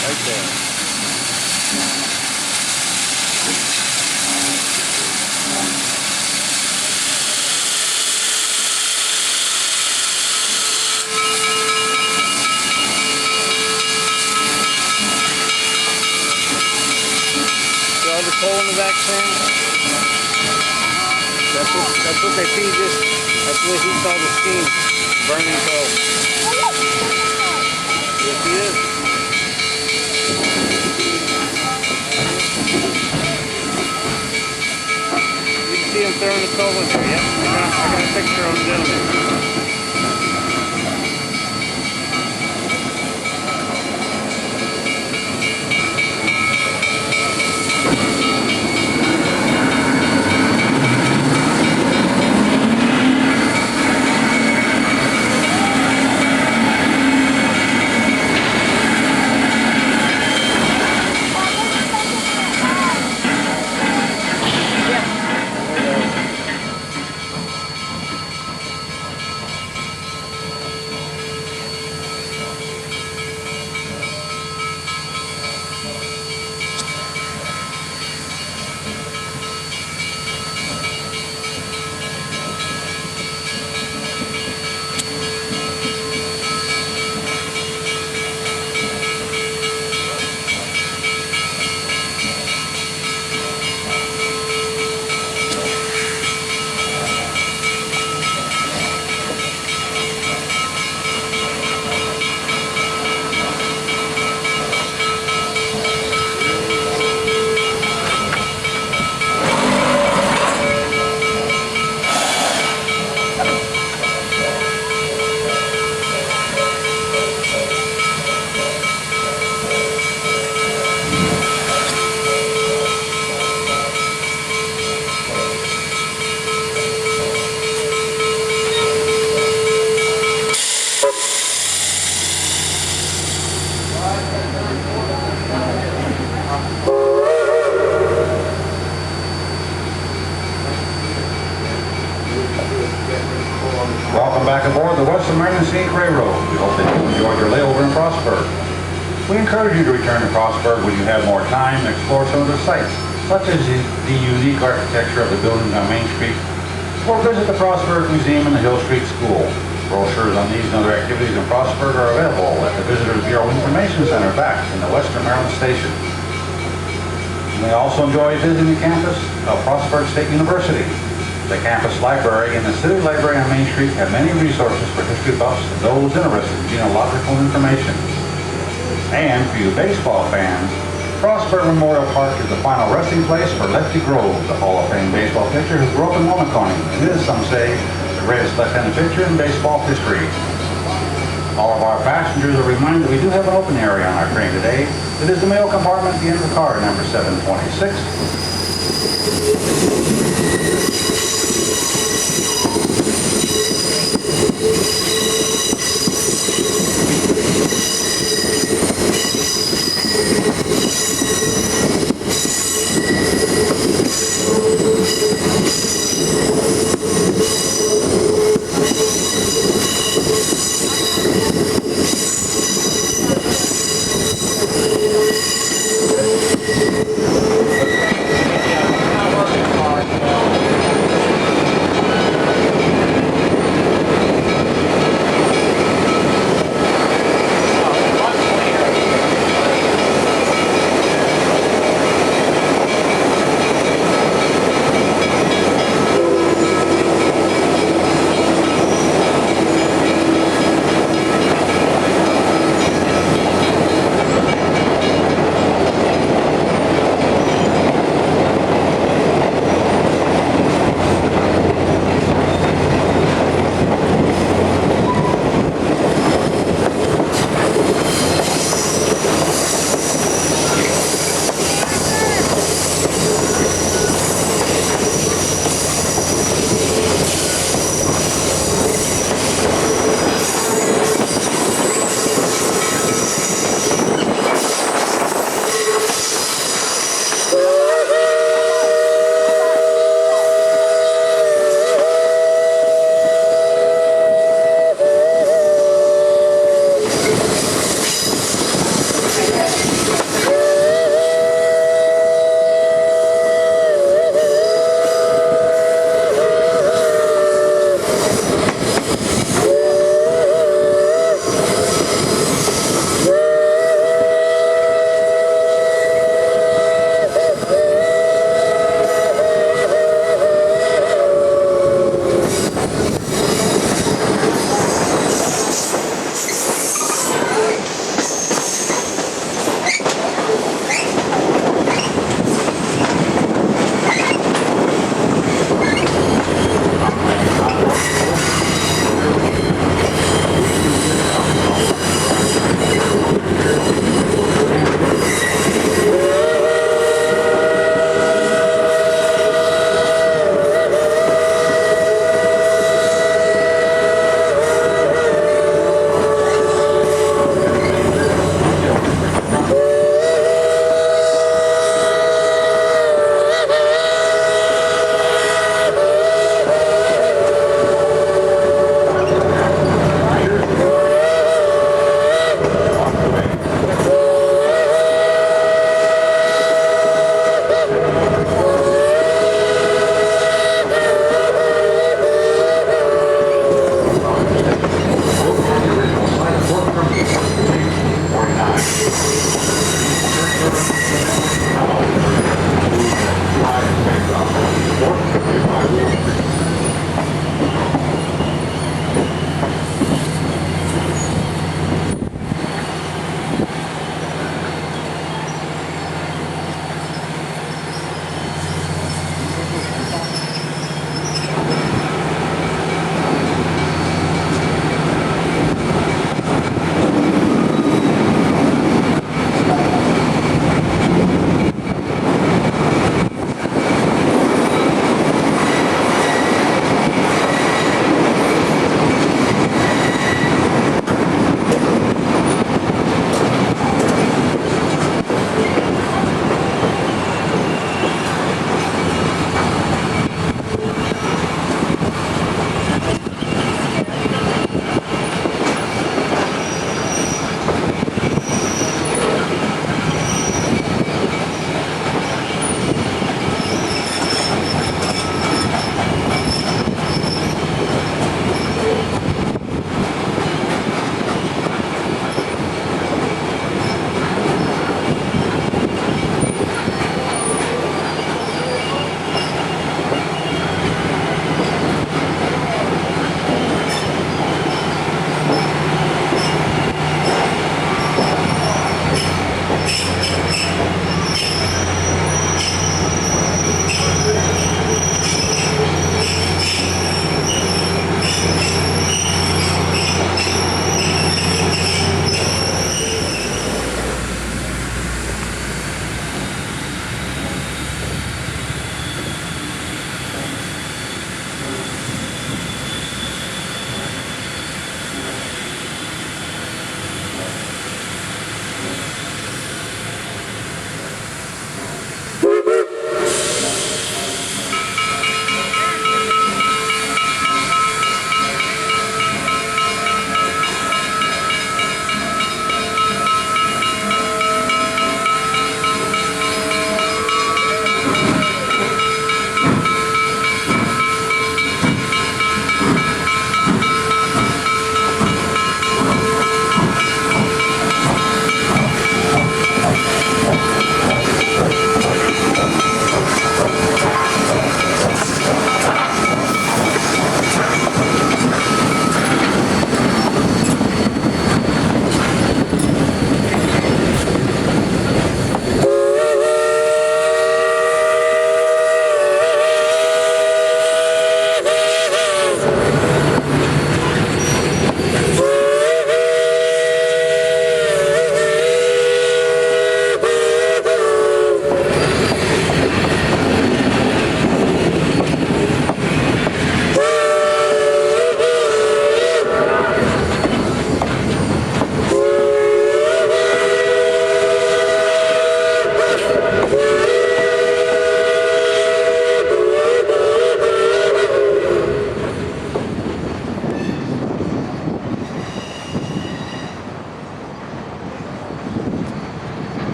Right there. See all the coal in the back, Sam? That's what they feed this. That's what heats all the steam. Burning coal. Yes, he is. You can see him throwing the coal in there. Yep, I got a picture of him doing it. Welcome back aboard the Western Maryland Scenic Railroad. We hope that you enjoyed your layover in Frostburg. We encourage you to return to Frostburg when you have more time and explore some of the sights, such as the unique architecture of the buildings on Main Street, or visit the Frostburg Museum and the Hill Street School. Brochures on these and other activities in Frostburg are available at the Visitors Bureau Information Center back in the Western Maryland Station. You may also enjoy visiting the campus of Frostburg State University. The campus library and the city library on Main Street have many resources for history buffs and those interested in genealogical information. And for you baseball fans, Frostburg Memorial Park is the final resting place for Lefty Grove, the Hall of Fame baseball pitcher who grew up in Wamakoni and is, some say, the greatest left-handed pitcher in baseball history. All of our passengers are reminded that we do have an open area on our train today. It is the mail compartment at the end of the car, number 726.